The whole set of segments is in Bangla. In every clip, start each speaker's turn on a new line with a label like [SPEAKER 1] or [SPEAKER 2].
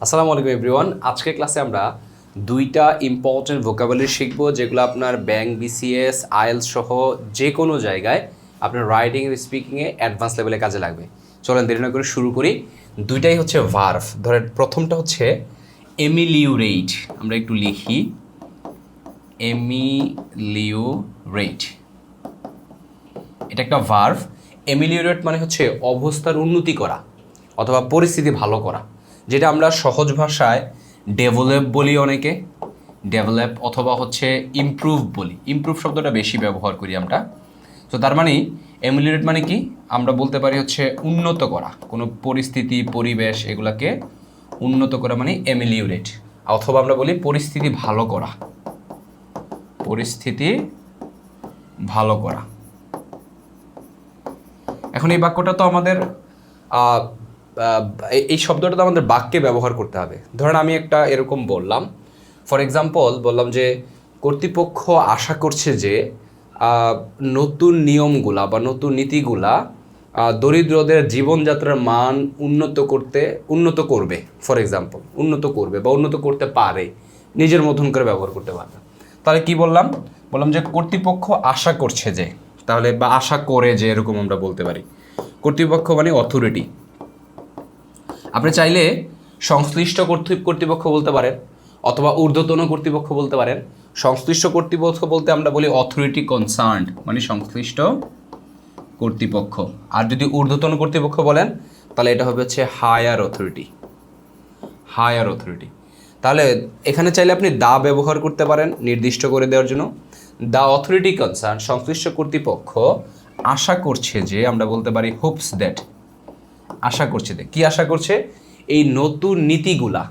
[SPEAKER 1] আসসালামু আলাইকুম এভরিওয়ান। আজকের ক্লাসে আমরা দুইটা ইম্পর্টেন্ট ভোকাবুলারি শিখবো যেগুলো আপনার ব্যাংক, বিসিএস, আইএলস সহ যে কোনো জায়গায় আপনার রাইটিং এবং স্পিকিংয়ে অ্যাডভান্স লেভেলে কাজে লাগবে। চলেন দেরি না করে শুরু করি। দুইটাই হচ্ছে ভার্ভ। ধরেন প্রথমটা হচ্ছে এমিলিউরেট। আমরা একটু লিখি এমিলিউরেট। এটা একটা ভার্ভ। এমিলিউরেট মানে হচ্ছে অবস্থার উন্নতি করা অথবা পরিস্থিতি ভালো করা, যেটা আমরা সহজ ভাষায় ডেভেলপ বলি, অনেকে ডেভেলপ অথবা হচ্ছে ইমপ্রুভ বলি। ইমপ্রুভ শব্দটা বেশি ব্যবহার করি আমরা। তো তার মানে এমিলিউরেট মানে কি আমরা বলতে পারি হচ্ছে উন্নত করা, কোনো পরিস্থিতি পরিবেশ এগুলাকে উন্নত করা মানে এমিলিউরেট, অথবা আমরা বলি পরিস্থিতি ভালো করা, পরিস্থিতি ভালো করা। এখন এই বাক্যটা তো আমাদের এই শব্দটা তো আমাদের বাক্যে ব্যবহার করতে হবে। ধরেন আমি একটা এরকম বললাম, ফর এক্সাম্পল বললাম যে কর্তৃপক্ষ আশা করছে যে নতুন নিয়মগুলা বা নতুন নীতিগুলা দরিদ্রদের জীবনযাত্রার মান উন্নত করবে, ফর এক্সাম্পল উন্নত করবে বা উন্নত করতে পারে, নিজের মতন করে ব্যবহার করতে পারবে। তাহলে কি বললাম যে কর্তৃপক্ষ আশা করছে যে, তাহলে বা আশা করে যে, এরকম আমরা বলতে পারি। কর্তৃপক্ষ মানে অথরিটি। আপনি চাইলে সংশ্লিষ্ট কর্তৃপক্ষ বলতে পারেন অথবা ঊর্ধ্বতন কর্তৃপক্ষ বলতে পারেন। সংশ্লিষ্ট কর্তৃপক্ষ বলতে আমরা বলি অথরিটি কনসার্নড, মানে সংশ্লিষ্ট কর্তৃপক্ষ। আর যদি ঊর্ধ্বতন কর্তৃপক্ষ বলেন তাহলে এটা হবে হচ্ছে হায়ার অথরিটি, হায়ার অথরিটি। তাহলে এখানে চাইলে আপনি দা ব্যবহার করতে পারেন নির্দিষ্ট করে দেওয়ার জন্য। দ্য অথরিটি কনসার্ন, সংশ্লিষ্ট কর্তৃপক্ষ আশা করছে যে, আমরা বলতে পারি হোপস দ্যাট, আশা করছে যে, কি আশা করছে? এই নতুন নীতিগুলা।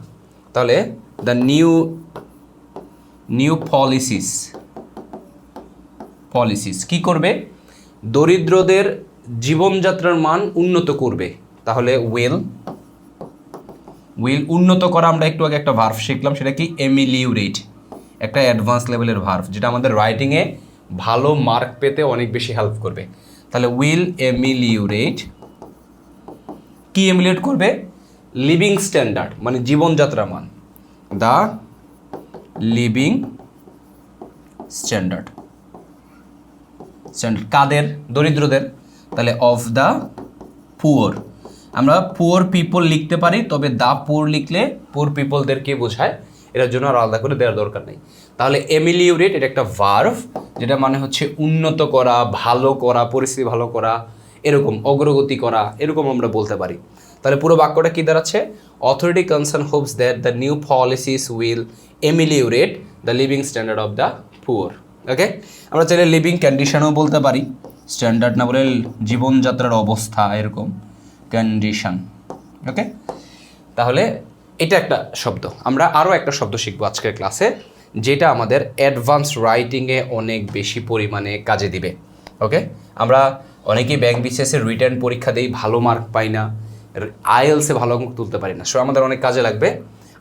[SPEAKER 1] তাহলে দ্য নিউ পলিসিস কি করবে? দরিদ্রদের জীবনযাত্রার মান উন্নত করবে। তাহলে উইল উন্নত করা, আমরা একটু আগে একটা ভার্ভ শিখলাম, সেটা কি? এমিলিউরেট, একটা অ্যাডভান্স লেভেলের ভার্ভ, যেটা আমাদের রাইটিংয়ে ভালো মার্ক পেতে অনেক বেশি হেল্প করবে। তাহলে উইল এমিলিউরেট, কি এমিলিউরেট করবে? লিভিং স্ট্যান্ডার্ড মানে জীবনযাত্রার মান, দ্য লিভিং স্ট্যান্ডার্ড। কাদের? দরিদ্রদের। তাহলে অফ দ্য পুয়ার, আমরা পুয়ার পিপল লিখতে পারি, তবে দ্য পুয়ার লিখলে পুয়ার পিপলদেরকে বোঝায়, এটার জন্য আর আলাদা করে দেওয়ার দরকার নেই। তাহলে এমিলিউরেট এটা একটা ভার্ভ, যেটা মানে হচ্ছে উন্নত করা, ভালো করা, পরিস্থিতি ভালো করা, এরকম অগ্রগতি করা, এরকম আমরা বলতে পারি। তাহলে পুরো বাক্যটা কি দাঁড়াচ্ছে? Authority concern hopes that the new policies will ameliorate the living standard of the poor. Okay, আমরা চাইলে লিভিং কন্ডিশনও বলতে পারি, স্ট্যান্ডার্ড না বলে জীবনযাত্রার অবস্থা, এরকম কন্ডিশন। ওকে, তাহলে এটা একটা শব্দ। আমরা আরও একটা শব্দ শিখবো আজকের ক্লাসে, যেটা আমাদের অ্যাডভান্স রাইটিংয়ে অনেক বেশি পরিমাণে কাজে দিবে। ওকে, আমরা অনেকেই ব্যাংক বিসিএসের রিটার্ন পরীক্ষা দিই, ভালো মার্ক পাই না, আইএলসে ভালো মার্ক তুলতে পারি না, সো আমাদের অনেক কাজে লাগবে।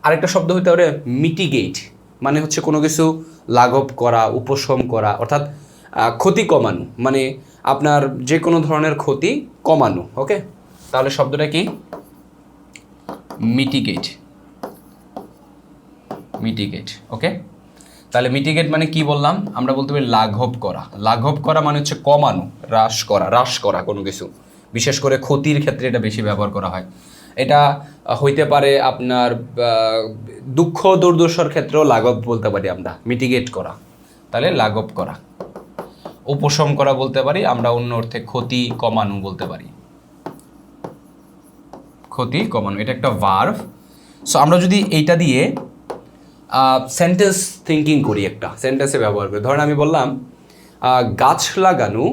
[SPEAKER 1] আরেকটা শব্দ হতে পারে মিটিগেট, মানে হচ্ছে কোনো কিছু লাঘব করা, উপশম করা, অর্থাৎ ক্ষতি কমানো, মানে আপনার যে কোনো ধরনের ক্ষতি কমানো। ওকে, তাহলে শব্দটা কি? Mitigate, mitigate. ওকে, তাহলে মিটিগেট মানে কি বললাম? আমরা বলতে পারি লাঘব করা। লাঘব করা মানে হচ্ছে কমানো, হ্রাস করা কোনো কিছু, বিশেষ করে ক্ষতির ক্ষেত্রে এটা বেশি ব্যবহার করা হয়। এটা হইতে পারে আপনার দুঃখ দুর্দশার ক্ষেত্রেও লাঘব বলতে পারি আমরা, মিটিগেট করা। তাহলে লাঘব করা। উপশম করা বলতে পারি আমরা, অন্য অর্থে ক্ষতি কমানো বলতে পারি, ক্ষতি কমানো। এটা একটা ভার্ভ। সো আমরা যদি এইটা দিয়ে সেন্টেন্স থিঙ্কিং করি, একটা সেন্টেন্সে ব্যবহার করি। ধরেন আমি বললাম গাছ লাগানো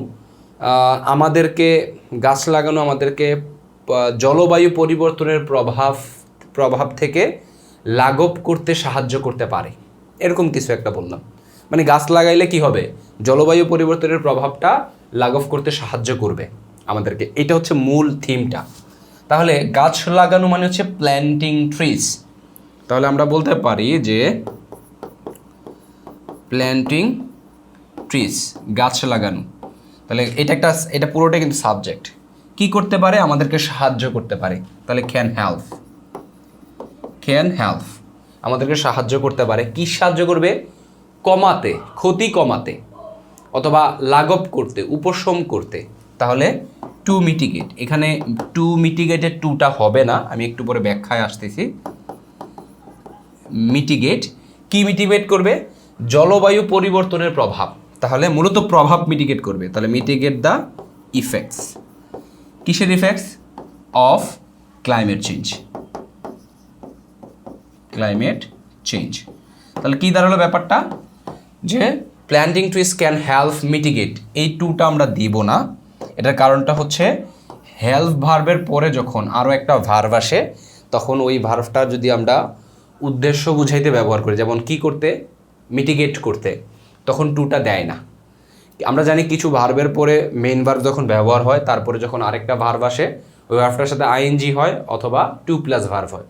[SPEAKER 1] আমাদেরকে জলবায়ু পরিবর্তনের প্রভাব থেকে লাঘব করতে সাহায্য করতে পারে, এরকম কিছু একটা বললাম। মানে গাছ লাগাইলে কি হবে? জলবায়ু পরিবর্তনের প্রভাবটা লাঘব করতে সাহায্য করবে আমাদেরকে। এটা হচ্ছে মূল থিমটা। তাহলে গাছ লাগানো মানে হচ্ছে প্ল্যান্টিং ট্রিজ। তাহলে আমরা বলতে পারি যে প্ল্যান্টিং ট্রিজ, গাছ লাগানো। তাহলে এটা পুরোটা কিন্তু সাবজেক্ট। কি করতে পারে? আমাদেরকে সাহায্য করতে পারে। তাহলে ক্যান হেল্প, ক্যান হেল্প, আমাদেরকে সাহায্য করতে পারে। কি সাহায্য করবে? কমাতে, ক্ষতি কমাতে অথবা লাঘব করতে, উপশম করতে। তাহলে টু মিটিগেট, এখানে টু মিটিগেটের টুটা হবে না, আমি একটু পরে ব্যাখ্যায় আসতেছি। মিটিগেট, কি মিটিগেট করবে? জলবায়ু পরিবর্তনের প্রভাব। তাহলে মূলত প্রভাব মিটিগেট করবে। তাহলে মিটিগেট দ্য ইফেক্টস, কিসের effects? Of climate change, climate change. তাহলে কী দাঁড়ালো ব্যাপারটা? যে planting trees can help mitigate, এই টুটা আমরা দিব না। এটার কারণটা হচ্ছে হেল্প ভার্বের পরে যখন আরও একটা ভার্ব আসে, তখন ওই ভার্বটা যদি আমরা উদ্দেশ্য বুঝাইতে ব্যবহার করি, যেমন কি করতে? মিটিগেট করতে, তখন টুটা দেয় না। আমরা জানি কিছু ভার্বের পরে মেইন ভার্ব যখন ব্যবহার হয়, তারপরে যখন আরেকটা ভার্ব আসে, ওই ভার্বটার সাথে আইএনজি হয় অথবা টু প্লাস ভার্ব হয়।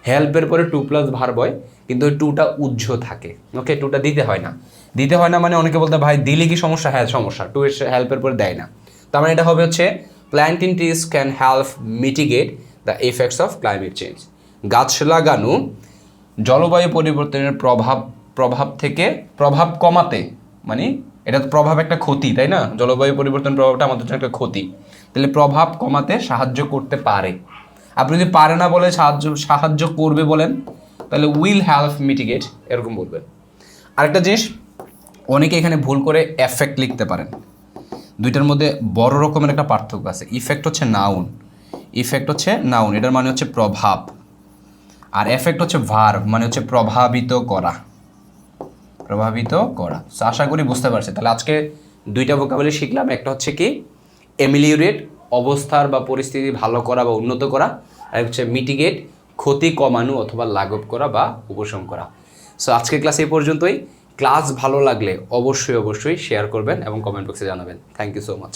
[SPEAKER 1] হেল্পের পরে টু প্লাস ভার্ব হয়, কিন্তু ওই টুটা উজ্জ্ব থাকে। ওকে, টুটা দিতে হয় না। দিতে হয় না মানে অনেকে বলতে ভাই দিলে কি সমস্যা? হ্যাঁ সমস্যা, টু এর হেল্পের পরে দেয় না। তার মানে এটা হবে হচ্ছে planting trees can help mitigate the effects of climate change. গাছ লাগানো জলবায়ু পরিবর্তনের প্রভাব থেকে প্রভাব কমাতে, মানে এটা তো প্রভাব একটা ক্ষতি, তাই না? জলবায়ু পরিবর্তন প্রভাবটা আমাদের জন্য একটা ক্ষতি, তাহলে প্রভাব কমাতে সাহায্য করতে পারে। আপনি যদি পারে না বলে সাহায্য করবে বলেন, তাহলে উইল হেল্প মিটিগেট এরকম বলবেন। আরেকটা জিনিস, অনেকে এখানে ভুল করে এফেক্ট লিখতে পারেন। দুইটার মধ্যে বড় রকমের একটা পার্থক্য আছে। ইফেক্ট হচ্ছে নাউন, ইফেক্ট হচ্ছে নাউন, এটার মানে হচ্ছে প্রভাব। আর এফেক্ট হচ্ছে ভার্ব, মানে হচ্ছে প্রভাবিত করা, প্রভাবিত করা। সো আশা করি বুঝতে পারছি। তাহলে আজকে দুইটা ভোকাবুলারি শিখলাম। একটা হচ্ছে কি এমিলিওরেট, অবস্থার বা পরিস্থিতি ভালো করা বা উন্নত করা, আর হচ্ছে মিটিগেট, ক্ষতি কমানো অথবা লাঘব করা বা উপশম করা। সো আজকের ক্লাস এই পর্যন্তই। ক্লাস ভালো লাগলে অবশ্যই শেয়ার করবেন এবং কমেন্ট বক্সে জানাবেন। Thank you so much.